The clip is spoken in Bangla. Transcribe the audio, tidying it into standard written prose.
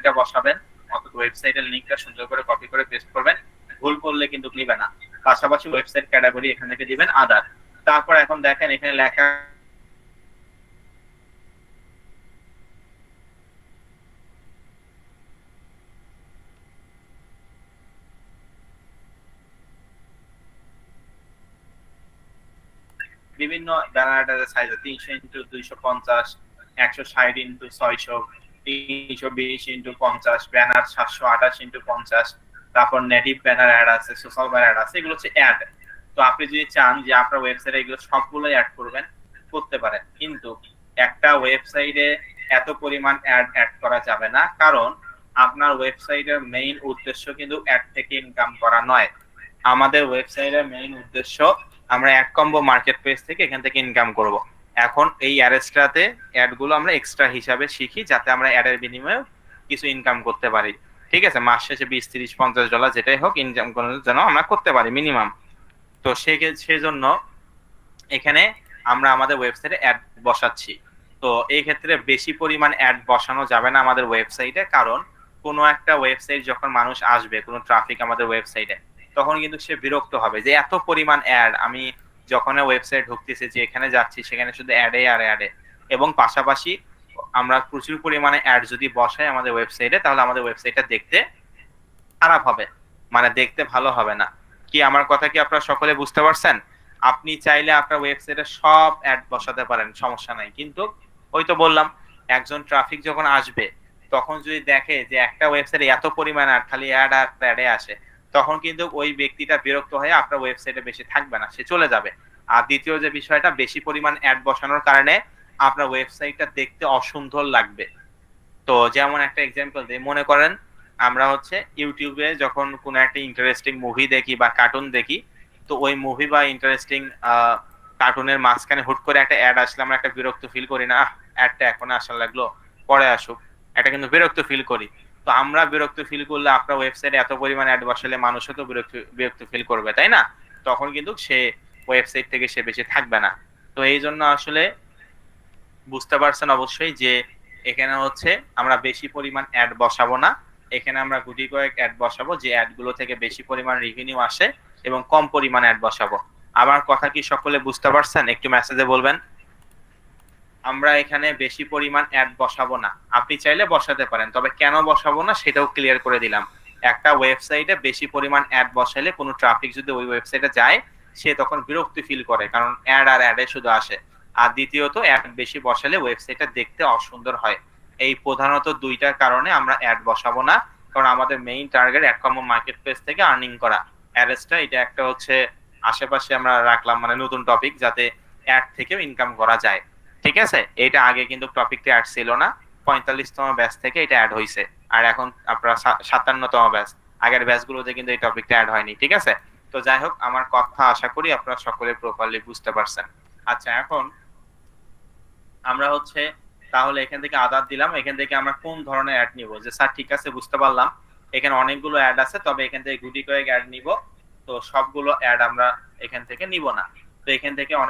লিংকটা বসাবেন, অথবা ওয়েবসাইটের লিংকটা সুন্দর করে কপি করে পেস্ট করবেন। ভুল করলে কিন্তু নিবে না। পাশাপাশি ওয়েবসাইট ক্যাটাগরি এখান থেকে দিবেন আদার। তারপর এখন দেখেন এখানে লেখা বিভিন্ন banner size 300x250, 160x600, 320x50, banner 728x50, তারপর নেটিভ ব্যানার অ্যাড আছে, সোশ্যাল ব্যানার অ্যাড আছে, এগুলো হচ্ছে অ্যাড। তো আপনি যদি চান যে আপনার ওয়েবসাইটে এগুলো সবগুলোই অ্যাড করবেন, করতে পারেন, কিন্তু একটা ওয়েবসাইটে এত পরিমাণ অ্যাড করা যাবে না, কারণ আপনার ওয়েবসাইটের মেইন উদ্দেশ্য কিন্তু অ্যাড থেকে ইনকাম করা নয়। আমাদের ওয়েবসাইটের মেইন উদ্দেশ্য আমরা অ্যাড কম্বো মার্কেট প্লেস থেকে এখান থেকে ইনকাম করব। এখন এই অ্যাডসটাতে অ্যাড গুলো আমরা এক্সট্রা হিসাবে শিখি, যাতে আমরা অ্যাডের বিনিময়ে কিছু ইনকাম করতে পারি। ঠিক আছে, মাস শেষে 20, 30, 50 ডলার যেটাই হোক ইনকাম করার জন্য আমরা করতে পারি মিনিমাম। তো সেজন্য এখানে আমরা আমাদের ওয়েবসাইটে অ্যাড বসাচ্ছি। তো এই ক্ষেত্রে বেশি পরিমাণ অ্যাড বসানো যাবে না আমাদের ওয়েবসাইটে, কারণ কোনো একটা ওয়েবসাইট যখন মানুষ আসবে, কোনো ট্রাফিক আমাদের ওয়েবসাইটে, তখন কিন্তু সে বিরক্ত হবে যে এত পরিমাণ অ্যাড, আমি যখন ওয়েবসাইট ঢুকতেছি যে এখানে যাচ্ছি সেখানে শুধু অ্যাডে আর অ্যাডে। এবং পাশাপাশি আমরা প্রচুর পরিমাণে অ্যাড যদি বসাই আমাদের ওয়েবসাইটে, তাহলে আমাদের ওয়েবসাইটটা দেখতে খারাপ হবে, মানে দেখতে ভালো হবে না। কি আমার কথা কি আপনারা সকলে বুঝতে পারছেন? আপনি চাইলে আপনার ওয়েবসাইটে সব অ্যাড বসাতে পারেন, সমস্যা নাই, কিন্তু ওই তো বললাম, একজন ট্রাফিক যখন আসবে তখন যদি দেখে যে একটা ওয়েবসাইটে এত পরিমাণ অ্যাড, খালি অ্যাড আর অ্যাডে আসে, তখন কিন্তু ওই ব্যক্তিটা বিরক্ত হয়ে আপনার ওয়েবসাইটে বেশি থাকবে না, সে চলে যাবে। আর দ্বিতীয় যে বিষয়টা, বেশি পরিমাণ অ্যাড বসানোর কারণে আপনার ওয়েবসাইটটা দেখতে অসুন্দর লাগবে। তো যেমন একটা এক্সাম্পল দিই, মনে করেন আমরা হচ্ছে ইউটিউবে যখন কোনো একটা ইন্টারেস্টিং মুভি দেখি বা কার্টুন দেখি, তো ওই মুভি বা ইন্টারেস্টিং কার্টুনের মাঝখানে হুট করে একটা অ্যাড আসলে আমরা একটা বিরক্ত ফিল করি না? অ্যাডটা এখন আসা লাগলো, পরে আসুক, এটা কিন্তু বিরক্ত ফিল করি। তো আমরা বিরক্ত ফিল করলে আপনার ওয়েবসাইটে এত পরিমাণ অ্যাড বসালে মানুষও তো বিরক্ত ফিল করবে, তাই না? তখন কিন্তু সে ওয়েবসাইট থেকে সে বেশি থাকবে না। তো এই জন্য আসলে বুঝতে পারছেন অবশ্যই যে এখানে হচ্ছে আমরা বেশি পরিমাণ অ্যাড বসাবো না। এখানে আমরা গুটি কয়েক অ্যাড বসাবো যে অ্যাড গুলো থেকে বেশি পরিমাণ রেভিনিউ আসে, এবং কম পরিমাণ অ্যাড বসাবো। আমার কথা কি সকলে বুঝতে পারছেন? একটু মেসেজে বলবেন। আমরা এখানে বেশি পরিমাণ অ্যাড বসাবো না, আপনি চাইলে বসাতে পারেন, তবে কেন বসাবো না সেটাও ক্লিয়ার করে দিলাম। একটা ওয়েবসাইটে বেশি পরিমাণ অ্যাড বসালে কোনো ট্রাফিক যদি ওই ওয়েবসাইটে যায়, সে তখন বিরক্তি ফিল করে, কারণ অ্যাড আর অ্যাডে শুধু আসে। আর দ্বিতীয়ত, অ্যাড বেশি বসালে ওয়েবসাইটটা দেখতে অসুন্দর হয়। এই প্রধানত দুইটার কারণে আমরা অ্যাড বসাবো না, কারণ আমাদের main target ad combo market place থেকে আর্নিং করা। অ্যাডসটা এটা একটা হচ্ছে আশেপাশে আমরা রাখলাম, মানে নতুন টপিক, যাতে অ্যাড থেকেও ইনকাম করা যায়। ঠিক আছে, এটা আগে কিন্তু টপিকটা অ্যাড ছিল না, 45তম ব্যাচ থেকে এটা অ্যাড হয়েছে। আর এখন আপনার 57তম ব্যাচ, আগের ব্যাচ গুলোতে কিন্তু এই টপিকটা অ্যাড হয়নি। ঠিক আছে, তো যাই হোক, আমার কথা আশা করি আপনারা সকলে প্রপারলি বুঝতে পারছেন। আচ্ছা, এখন আমরা হচ্ছে তাহলে এখান থেকে আদার দিলাম, এখান থেকে আমরা কোন ধরনের অ্যাড নিব? যে স্যার ঠিক আছে, বুঝতে পারলাম, এখানে অনেকগুলো অ্যাড আছে, তবে এখান থেকে গুটি কয়েক অ্যাড নিব, তো সবগুলো অ্যাড আমরা এখান থেকে নিব না। তো এখান থেকে